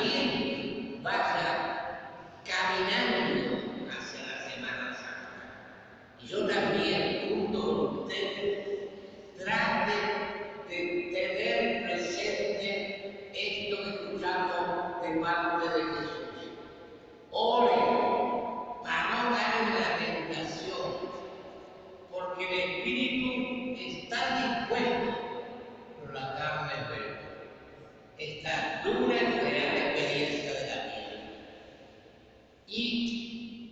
también vaya caminando hacia la Semana Santa. Y yo también, junto con ustedes, trate de tener presente esto que escuchamos de parte de Jesús. Ore para no caer en la tentación, porque el espíritu está dispuesto, pero la carne es débil. Esta dura y real experiencia de la vida. Y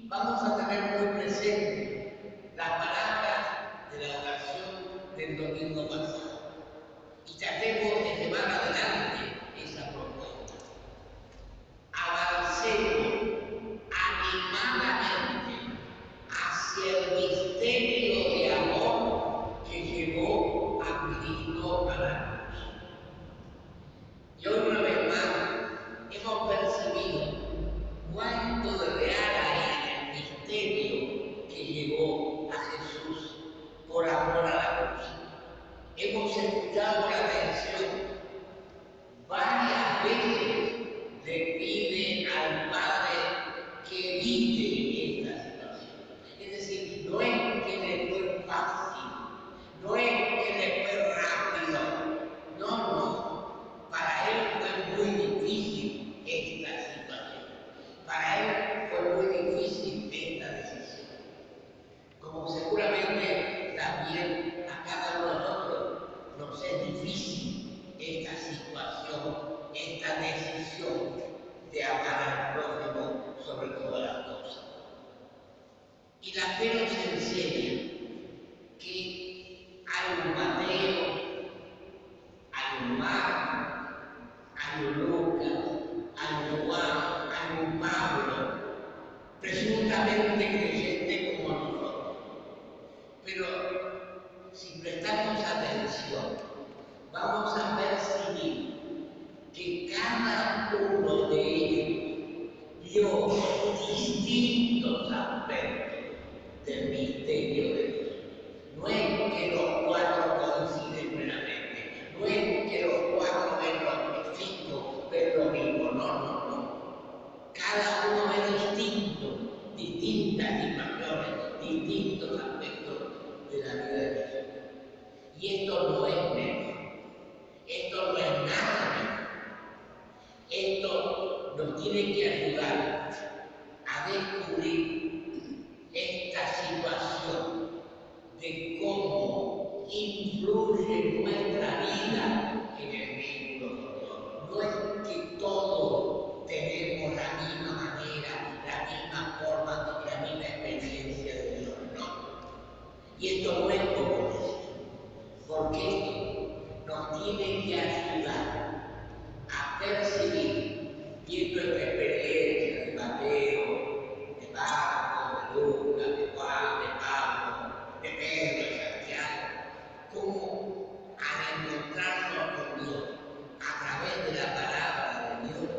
vamos a tener muy presente las palabras de la oración del domingo pasado. Y tratemos de llevar adelante esa propuesta. Avancemos animadamente hacia el misterio de amor que llevó a Cristo a la cruz. Y hoy una vez más hemos percibido cuánto de real hay en el misterio que llevó a Jesús por amor a la cruz. Hemos escuchado la atención varias veces le pide al Padre que evite esta situación. Es decir, no es que le fue fácil, no es que le fue rápido, no. Para él fue muy difícil esta situación. Para él fue muy difícil esta decisión. Como seguramente también a cada uno de nosotros nos es difícil esta situación, esta decisión de amar al prójimo sobre todas las cosas. Y la fe nos enseña que hay un Mateo, hay un Marcos, hay un Lucas, hay un Juan, hay un Pablo, presuntamente creyente como nosotros. Pero si prestamos atención, vamos a percibir que cada uno de ellos vio distintos aspectos del misterio de Dios. No es que los cuatro coinciden plenamente, no es que los cuatro ven los distintos, ven lo mismo, no. Cada uno ve distintas situaciones, distintos aspectos de la vida de Jesús. Y esto no es menos, esto no es nada menos. Esto nos tiene que ayudar a descubrir esta situación de cómo influye nuestra vida en el vínculo con Dios. No es que todos tenemos la misma manera, la misma forma, la misma experiencia de Dios, no. Y esto no es como eso, porque esto nos tiene que ayudar a percibir, viendo esta experiencia de Mateo, de Marcos, de Lucas, de Juan, de Pablo, de Pedro, de Santiago, cómo al encontrarnos con Dios a través de la palabra de Dios,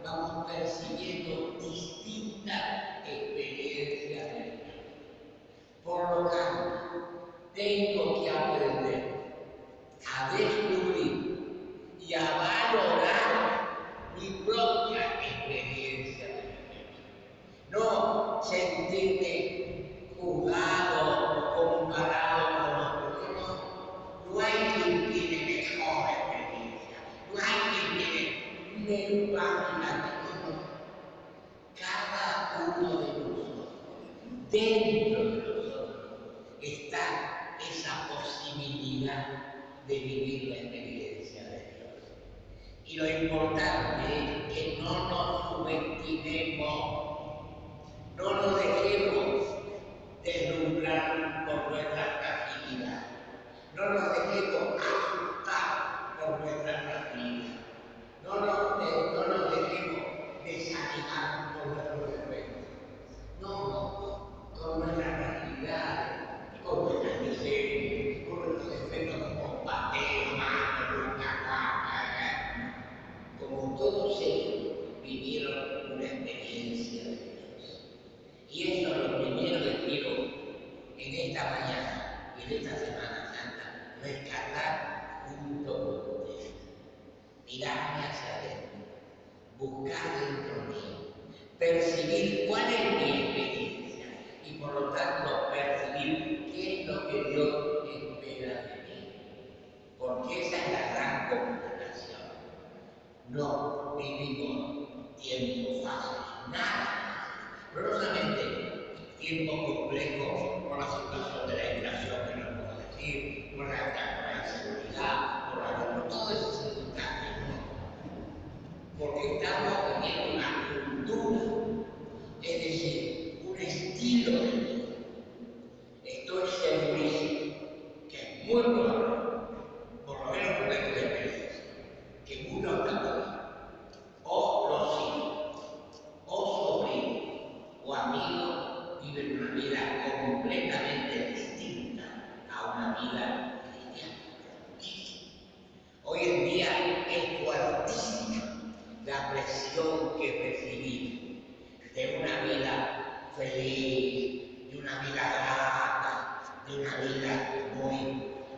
vamos percibiendo distintas experiencias de Dios. Por lo tanto, tengo que aprender a descubrir y a valorar mi propia experiencia de Dios. No sentirme juzgado o comparado con otros. No hay quien tiene mejor experiencia. No hay quien tiene menos imaginación. Cada uno de nosotros, dentro de nosotros, está esa posibilidad de vivir la experiencia de Dios. Y lo importante es que no nos subestimemos, no nos dejemos deslumbrar por nuestra fragilidad, no nos dejemos asustar por nuestra fragilidad, no nos dejemos desanimar por nuestros defectos, no, con nuestras fragilidades, con nuestras miserias, con nuestros defectos como Mateo, Marcos, Lucas, Juan, como todos ellos vivieron una experiencia de Dios. Y eso es lo primero que quiero en esta mañana y en esta Semana Santa, rescatar junto con ustedes. Mirarme hacia adentro, buscar dentro mío, percibir cuál es mi experiencia y por lo tanto percibir qué es lo que Dios espera de mí. Porque esa es la gran comunicación. No vivimos tiempos fáciles, nada. Pero no solamente tiempos complejos por la situación de la inflación, que no puedo decir, por la inseguridad, por todas esas circunstancias, no. Porque estamos viviendo una cultura, es decir, un estilo de vida. Estoy segurísimo que es muy probable, por lo menos por esta experiencia, que muchos amigos, o los hijos, o sobrinos, o amigos viven una vida completamente distinta a una vida cristiana. Hoy en día es fuertísima la presión que recibimos de una vida feliz, de una vida grata, de una vida muy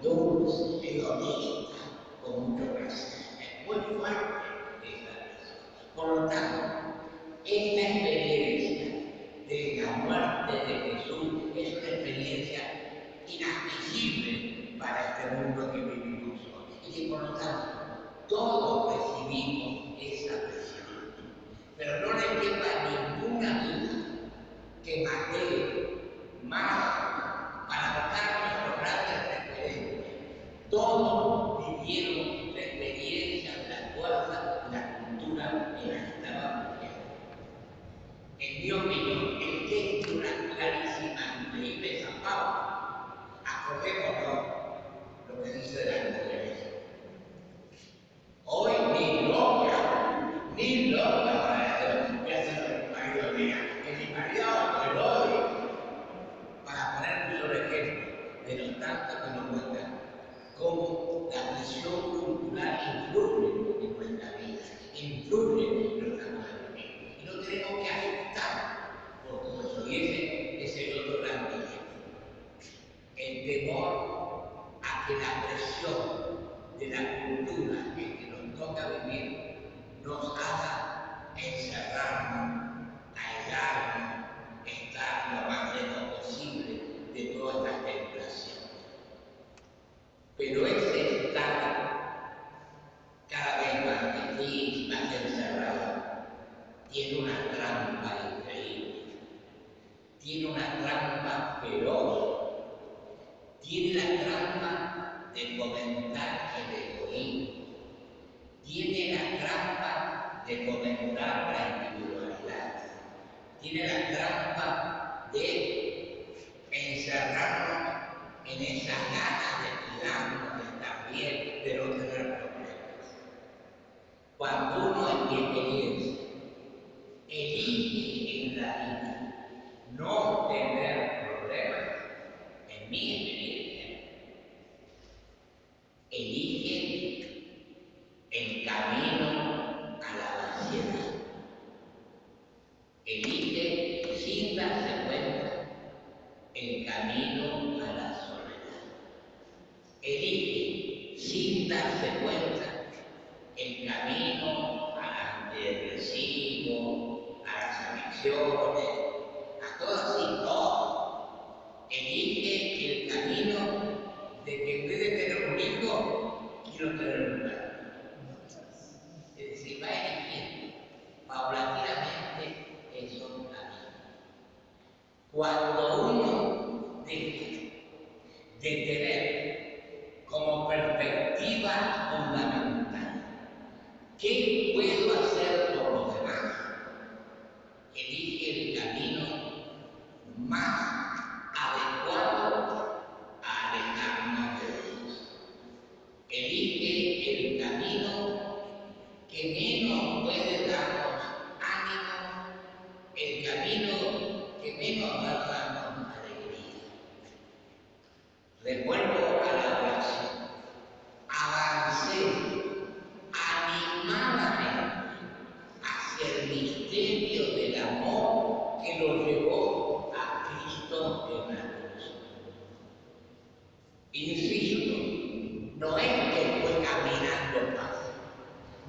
dulce, hedonista, con mucho placer. Es muy fuerte esa presión. Por lo tanto, esta experiencia de la muerte de Jesús es una experiencia inadmisible para este mundo que vivimos hoy. Y que por lo tanto, todos recibimos esa presión. Pero no le quepa ninguna duda que Mateo, Marcos, para notar nuestros grandes referentes, todos vivieron la experiencia de la fuerza de la cultura en la que estaban viviendo. En mi opinión, el que es una clarísima, increíble San Pablo. Acordémonos lo que dice de la mujeres. Hoy ni loca para voy a hacer lo que mi marido diga, que mi marido me lo oye, para poner un solo ejemplo de lo tanto que nos muestra cómo la presión cultural influye en nuestra vida, influye en nuestra vida. Y no tenemos que asustar por todo eso. Y ese es el otro gran dilema. El temor a que la presión de la cultura en que nos toca vivir nos haga encerrarnos, aislarnos, estar lo más lejos posible de todas las tentaciones. Pero ese estar cada vez más difícil, más encerrado, tiene una trampa increíble, tiene una trampa feroz. Tiene la trampa de fomentar el egoísmo. Tiene la trampa de fomentar la individualidad. Tiene la trampa de encerrarnos en esas ganas de cuidarnos, de estar bien, de no tener problemas. Cuando uno en mi experiencia elige en la vida no tener problemas, en mi experiencia, elige el camino a la vaciedad. Elige sin darse cuenta el camino a la soledad. Elige sin darse cuenta el camino al antidepresivo, a las adicciones, a todo así, todo. Elige el camino de que en vez de tener un hijo, quiero tener un perro. Es decir, va eligiendo paulatinamente esos caminos. Cuando uno deja de tener como perspectiva fundamental ¿qué puedo hacer por los demás? Elige el camino más adecuado a alejarnos de Dios. Elige el camino que menos puede darnos ánimo, el camino que menos va a darnos alegría. Recuerdo a la oración. Avancé animadamente hacia el misterio del amor que lo llevó a Cristo en la cruz. Insisto, no es que fue caminando fácil,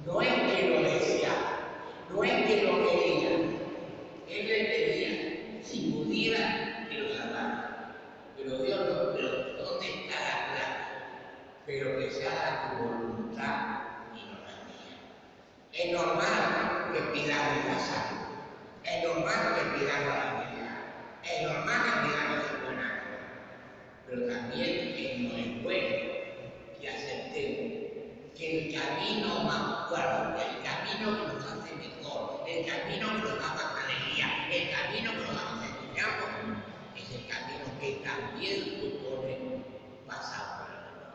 no es que lo deseaba, No es que lo quería, él le pedía, si pudiera, que lo salvara. Pero Dios no, pero ¿dónde está la clave? Pero que se haga tu voluntad y no la mía. Es normal que pidamos la salud, es normal que pidamos la vida, es normal que pidamos el buen ánimo, pero también no es bueno que aceptemos que el camino más fuerte, el camino que nos hace mejor, el camino que nos da más alegría, el camino que nos da más entusiasmo, es el camino que también supone pasar por el dolor.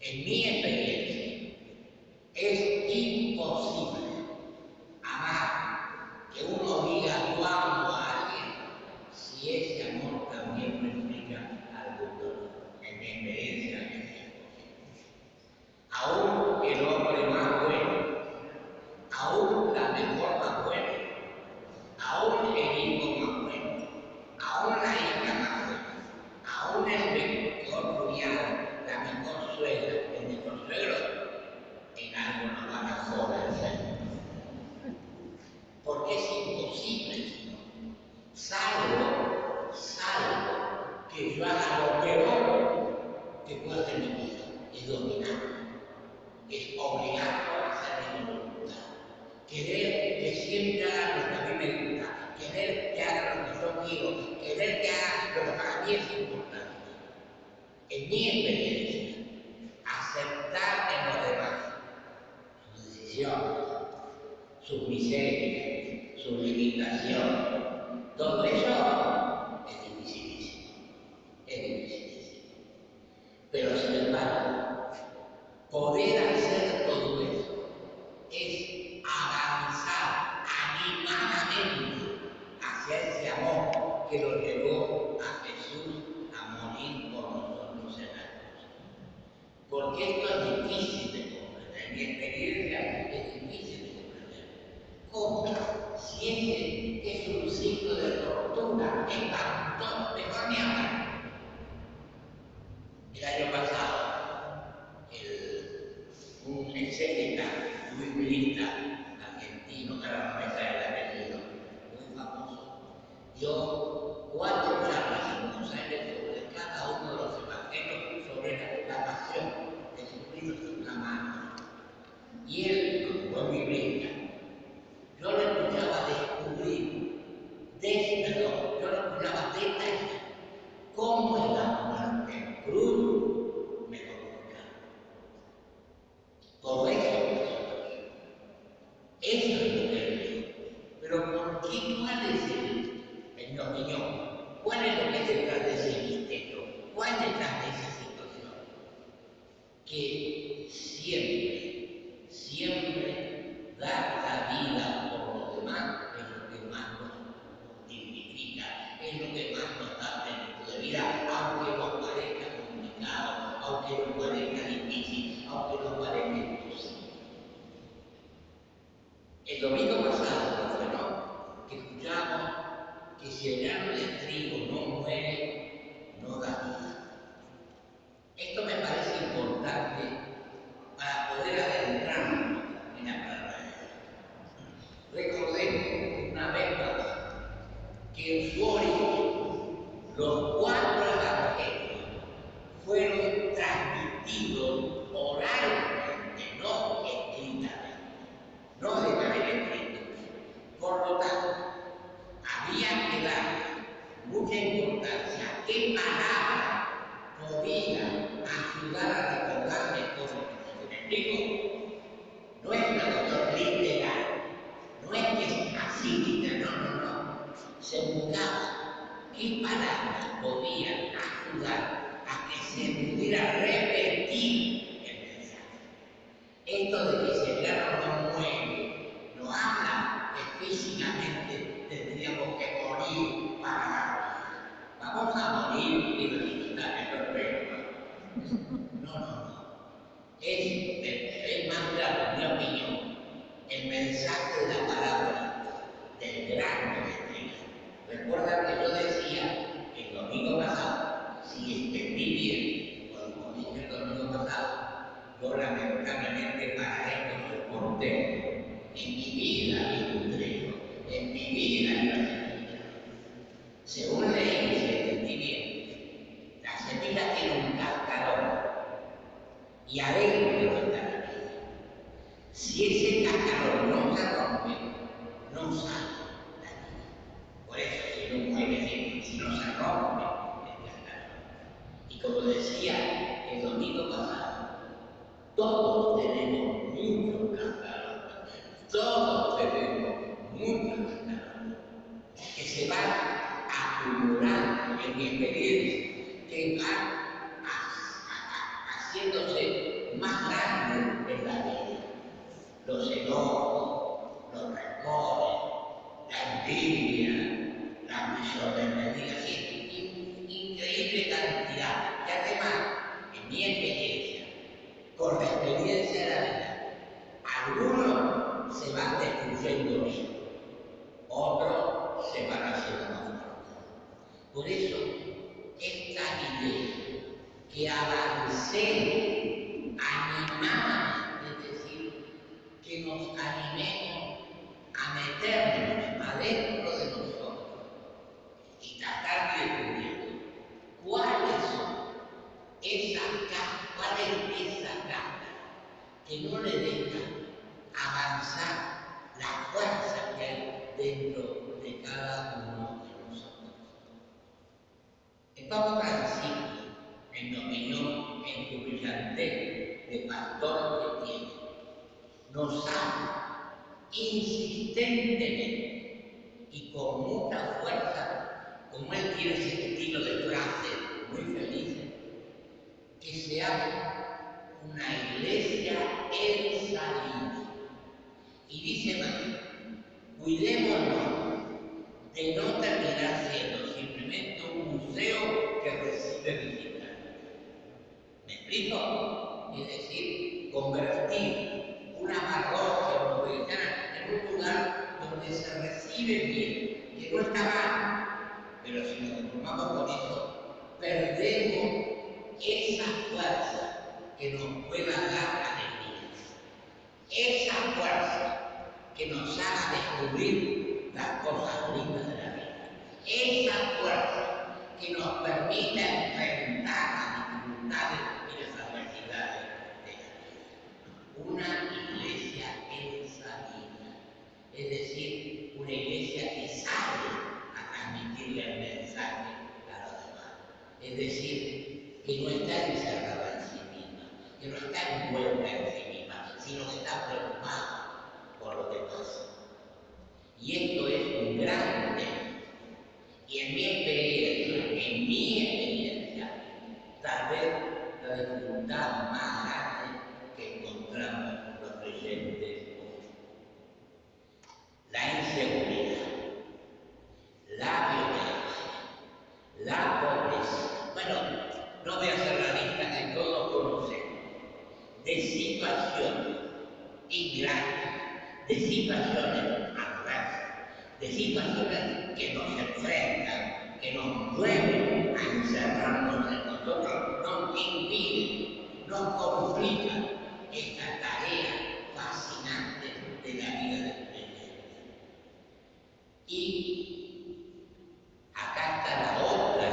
En mi experiencia, es imposible amar que uno diga yo amo a alguien si ese amor también no implica algún dolor. En mi experiencia es imposible. Aún el hombre más bueno, aún la mejor más buena, aún el hijo más bueno, aún la hija más buena, aún el mejor cuñado, la mejor suegra, el mejor suegro, en algo nos van a joder. Porque es imposible, sino, salvo que yo haga lo peor que pueda hacer mi vida, es dominar, es obligarlo a hacer mi voluntad, querer que siempre haga lo que a mí me gusta, querer que haga lo que yo quiero, querer que haga lo que para mí es importante. En mi experiencia, aceptar en los demás sus decisiones, sus miserias, sus limitaciones, todo eso es dificilísimo, es dificilísimo. Pero sin embargo, poder hacer todo eso es avanzar animadamente hacia ese amor que lo llevó a Jesús a morir por nosotros en la cruz. Porque esto es difícil de comprender, en mi experiencia es difícil de comprender. ¿Cómo? Si ese es un signo de tortura, espantoso, mejor ni hablar. El año pasado, un exégeta, un biblista argentino, que ahora no me sale el apellido, muy famoso, dio 4 charlas en Buenos Aires sobre cada uno de los evangelios, sobre la pasión de Jesucristo en una mano. Y él, como buen biblista, yo lo escuchaba descubrir, yo lo escuchaba detallar cómo en la muerte en cruz me convoca. Todo eso es lo que él dijo. Pero ¿por qué? ¿Cuál es en mi opinión, cuál es lo que hay detrás de ese misterio? ¿Cuál es detrás de esa situación? Que siempre dar la vida por los demás es lo que más nos dignifica, es lo que más nos da plenitud de vida, aunque nos parezca complicado, aunque nos parezca difícil, aunque nos parezca imposible. El domingo pasado, ¿no? Que escuchamos que si el grano de trigo no muere, no da vida. Esto me parece importante para poder adentrarnos en la palabra de Dios. Recordemos una vez más que en su origen los 4 evangelios fueron transmitidos oralmente, no escritamente, no de manera escrita. Por lo tanto, había que dar mucha importancia a qué palabra podía ayudar a recordar mejor el Cristo. ¿Me explico? No es una cuestión literal, no es que es así literal, no. Se buscaba qué palabras podían ayudar a que se pudiera repetir el mensaje. Esto de que si el grano no muere, no habla que físicamente tendríamos que morir para la vida. Vamos a morir y resucitar en los renos. No. Es más claro, en mi opinión, el mensaje de la palabra del grano de trigo. Recuerda que yo decía el domingo pasado, si entendí bien, como dije el domingo pasado, yo lamentablemente para esto soy portero. En mi y adentro está la vida. Si ese cascarón no se rompe, no sale la vida. Por eso, si no puede decir, si no se rompe el cascarón. Y como decía el domingo pasado, todos tenemos muchos cascarones. Todos tenemos muchos cascarones que se van acumulando en mi experiencia, que van haciéndose más grandes en la vida. Los enojos, los rencores, la envidia, la ambición de medir, así, increíble cantidad. Y además, en mi experiencia, con la experiencia de la vida, algunos se van destruyendo bien, otros se van haciendo más fuertes. Por eso, esta idea que avancemos, animar, es decir, que nos animemos a meternos adentro de nosotros y tratar de descubrir cuáles son esas cargas que no le dejan avanzar la fuerza que hay dentro de cada uno de nosotros. El Papa Francisco, en mi opinión, en su brillantez de pastor que tiene, nos habla insistentemente y con mucha fuerza, como él tiene ese estilo de frase muy feliz, que se haga una iglesia en salida. Y dice más, cuidémonos de no terminar siendo simplemente un museo que recibe visitas. ¿Me explico? Es decir, convertir una parroquia metropolitana en un lugar donde se recibe bien, que no está mal, pero si nos conformamos con eso, perdemos esa fuerza que nos pueda dar alegría, esa fuerza que nos haga descubrir las cosas lindas de la vida, esa fuerza que nos permita enfrentar las dificultades y las adversidades de la vida. Una iglesia en salida, es decir, una iglesia que sale a transmitirle el mensaje a los demás, es decir, que no está encerrada en sí misma, que no está envuelta en sí misma, sino que está preocupada por lo que pasa. Y esto es un gran tema. Y en mi experiencia, tal vez la dificultad más grande que encontramos los creyentes hoy. La inseguridad, la violencia, la pobreza. Bueno, no voy a hacer la lista que todos conocemos, de situaciones ingratas, de situaciones adversas, de situaciones que nos enfrentan, que nos mueven a encerrarnos en nosotros, nos impiden, nos complican esta tarea fascinante de la vida del creyente. Y acá está la otra,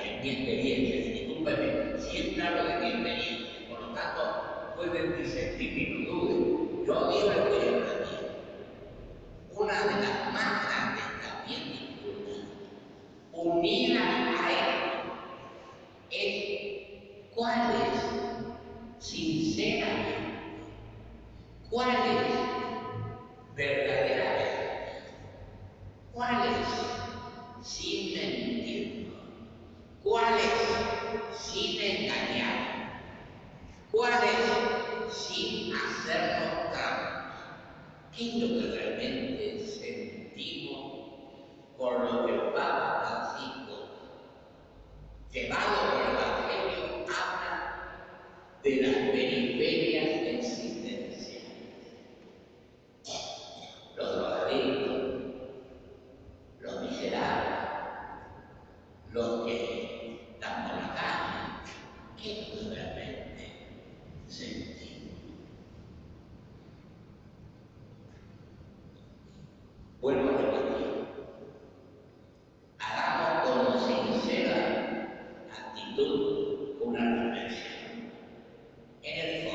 en mi experiencia, discúlpeme, siempre hablo de mi experiencia, por lo tanto pueden disentir y no duden. Yo digo lo que yo aprendí. Una de las más grandes también dificultades, unida a esto, es cuál es, sinceramente, cuál es verdaderamente, cuál es sin mentirnos, cuál es sin engañar, cuál es sin hacernos trampa. ¿Qué es lo que realmente sentimos por lo que el Papa Francisco, llevado por el Evangelio, habla de las periferias existenciales? Los drogadictos, los miserables, los que están por la calle. ¿Qué es lo que realmente sentimos? Vuelvo a repetir, hagamos con sincera actitud una reflexión. En el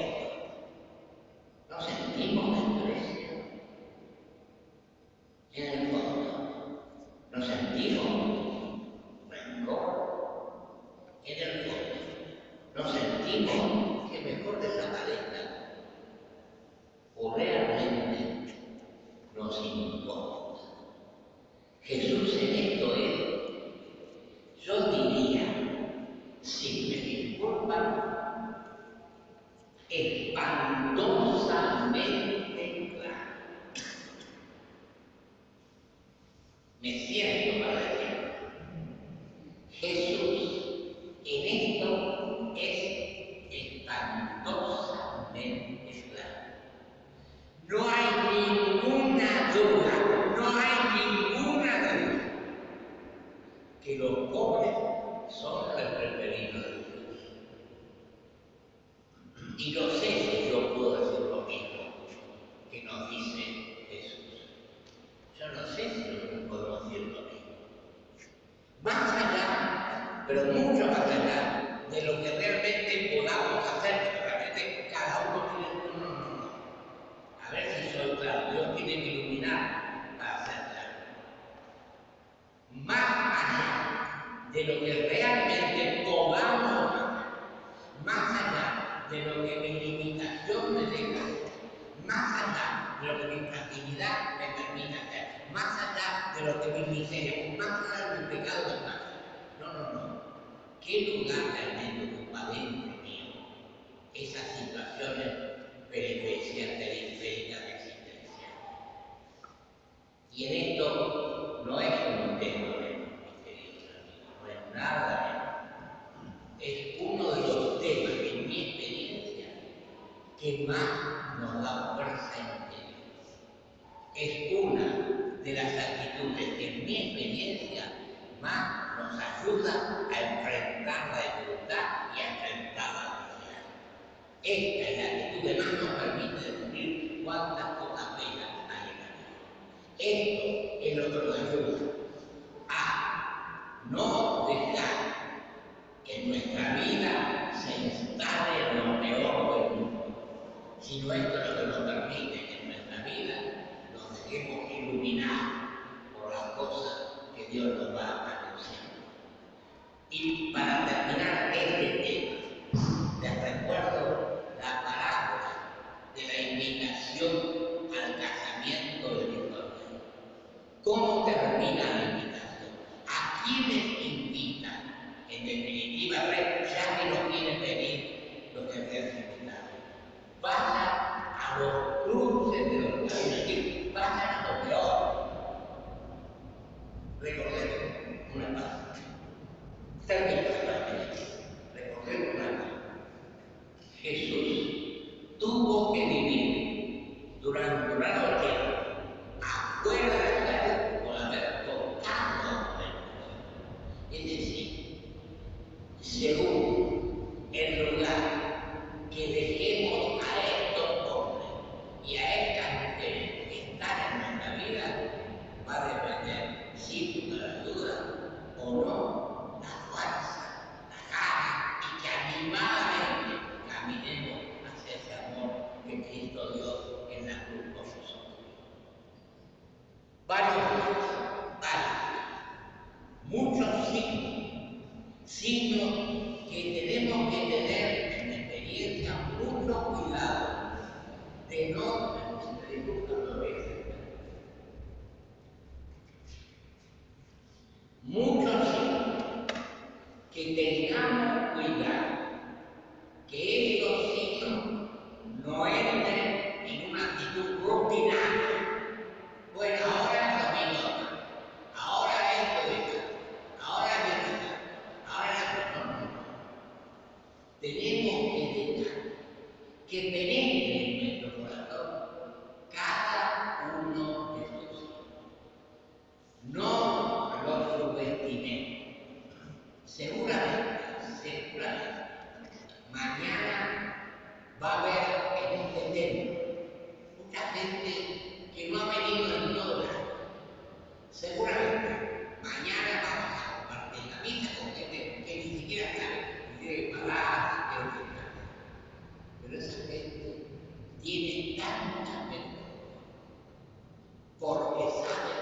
los incómodos. Jesús en esto es, yo diría, si me disculpan, espantosamente claro. Me siento para decir, Jesús en esto es espantosamente claro. No hay ninguna duda, no hay ninguna duda que los pobres son los preferidos de Dios. Y no sé si yo puedo decir lo mismo que nos dice Jesús. Yo no sé si nosotros podemos decir lo mismo. Más allá, pero mucho más allá de lo que realmente podamos hacer, porque realmente cada uno tiene no. A ver si soy claro, Dios tiene que iluminar para ser claro. Más allá de lo que realmente podamos hacer, más allá de lo que mi limitación me deja hacer, más allá de lo que mi fragilidad me permite hacer, más allá de lo que mi miseria, más allá de mi pecado me pasa. No. ¿Qué lugar realmente ocupa dentro mío esas situaciones periféricas existenciales? Y en esto no es un tema menos, mis queridos amigos, no es nada menos. Es uno de los temas, en mi experiencia, que más nos da fuerza interior. Es una de las actitudes que en mi experiencia más nos ayuda a enfrentar la dificultad y a enfrentar la adversidad. Esta es la actitud que más nos permite descubrir cuántas cosas bellas hay en la vida. Esto es lo que nos ayuda a no dejar que nuestra vida se instale en lo peor del mundo, sino esto es lo que nos permite que en nuestra vida nos dejemos iluminar por las cosas que Dios nos va anunciando. Y para terminar este tema, les recuerdo la parábola de la invitación al casamiento de Victoria. ¿Cómo termina la invitación? ¿A quiénes invitan? En definitiva, ya que no quieren venir los que sean invitados. Vayan a los cruces de los caminos, vayan a lo peor. Recordemos una parte. Termino esta parte. Recordemos una parte. Jesús tuvo que vivir durante un largo tiempo afuera de la ciudad por haber tocado el corazón. Es decir, según el lugar que dejemos a estos hombres y a estas mujeres que están en nuestra vida, va a depender si nos ayuda o no la fuerza, la gana y que animadamente caminemos hacia ese amor que Cristo dio en la cruz por nosotros. Varios muchos signos que tenemos que tener en la experiencia mucho cuidado de no muchos signos que tengamos cuidado que estos signos no entren en una actitud rutinaria. Bueno, ahora es domingo, ahora esto de acá, ahora de acá, ahora no. Tenemos que dejar que penetre en nuestro corazón cada uno de estos signos. No los subestimemos. Seguramente, mañana va a haber en este templo mucha gente que no ha venido en todo el año. Seguramente, mañana vamos a compartir la misa con gente que ni siquiera sabe, ni quiere pagar, ni quiere nada. Pero esa gente tiene tanta pena porque sabe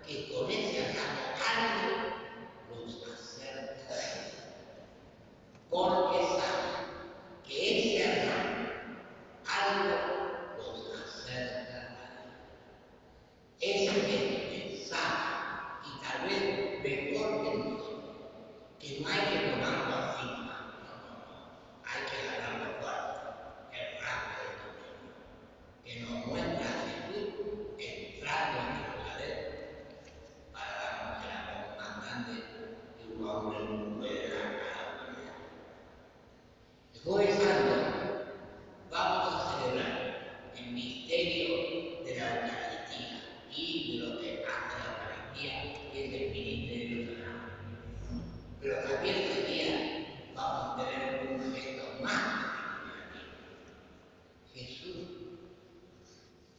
que con ese amor algo los acerca a Él. Porque sabe que ese amor algo los acerca a Él.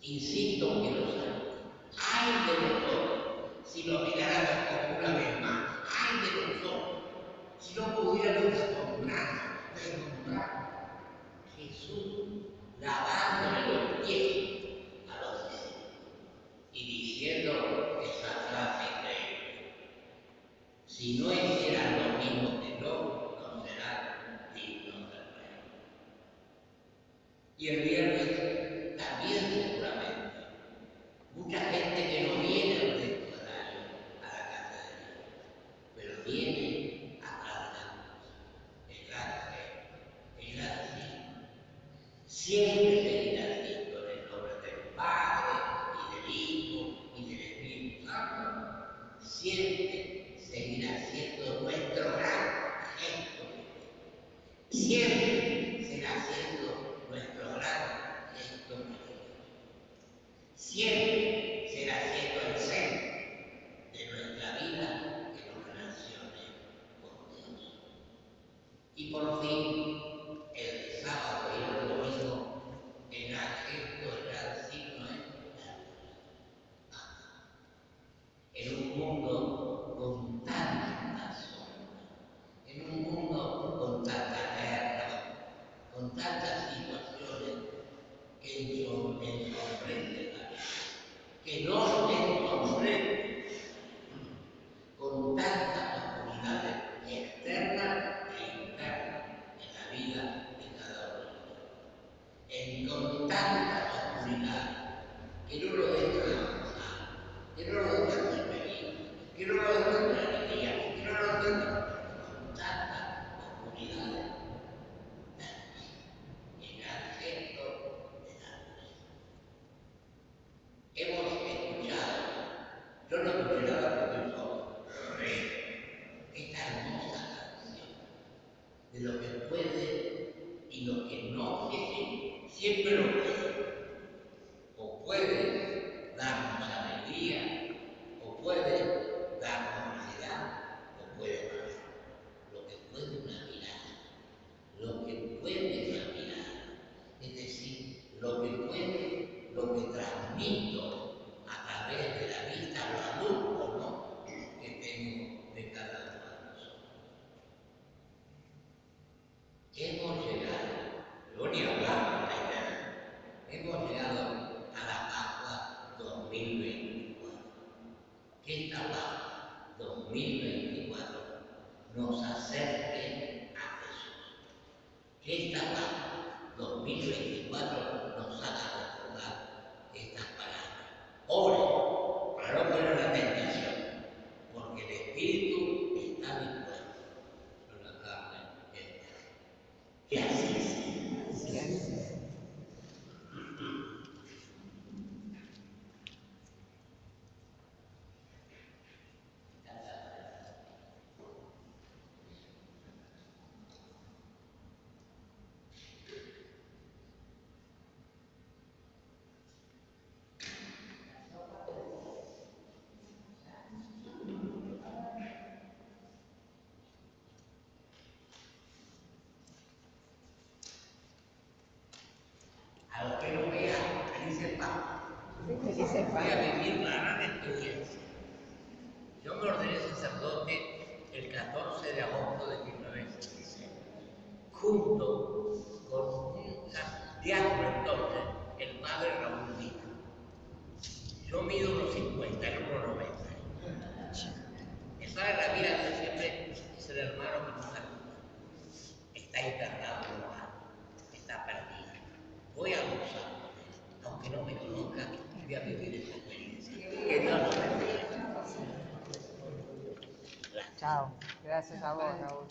Insisto que los hay. Hay de nosotros, si lo miráramos como una vez más, hay de nosotros, si no pudiéramos descomprar Jesús lavándole los pies a los discípulos y diciendo esa frase increíble: si no hicieran lo mismo que yo, no serán dignos del reino. Y el viernes también seguramente mucha gente que no viene al resto del año a la casa de Dios, pero viene a tratarnos el gracia. Siempre seguirá siendo en el nombre del Padre y del Hijo y del Espíritu Santo. Siempre seguirá siendo nuestro gran gesto. Siempre será siendo nuestro gran gesto. Siempre será siendo el centro de nuestra vida en nos relacione con Dios. Y por fin, el sábado y el domingo, el gran gesto, el gran signo es la luz. En un mundo con tantas sombras, en un mundo con tanta guerra, con tantas situaciones que ensombrecen la vida, que nos ensombrece, con tantas oscuridades externas e internas en la vida de cada uno de nosotros, con tantas oscuridades que no lo dejan avanzar, que no lo dejan ser feliz, que no lo dejan tener alegría, que no lo dejan con tantas oscuridades. El gran gesto de la luz. Hemos escuchado, yo no escuché nada porque yo solo, esta hermosa canción de lo que puede y lo que no, que siempre lo puede. O puede darnos alegría, o puede darnos ansiedad, o puede matar. Lo que puede una mirada, lo que puede una mirada, es decir, lo que puede, lo que transmito a través de la vista, la luz o no, que tengo de cada uno de nosotros. Hemos llegado, yo ni hablaba de la idea, hemos llegado a la Pascua 2024. Que esta Pascua 2024 nos acerque a Jesús. Que esta Pascua 2024 nos haga recordar estas palabras. Ore para no poner la tentación, porque el Espíritu está dispuesto, pero la carne es débil. Que así sea. A los que no vean, que sepan, voy a vivir una gran experiencia. Yo me ordené sacerdote el 14 de agosto de 1966, junto con un diácono entonces, el padre Raúl Díaz. Yo mido unos 50, él unos 90. El padre Ramírez siempre es el hermano que nunca está internado en un está perdido. Voy a gozar con él, aunque no me conozca, voy a vivir esa experiencia. Que Dios nos bendiga. Chao, gracias a vos, Raúl.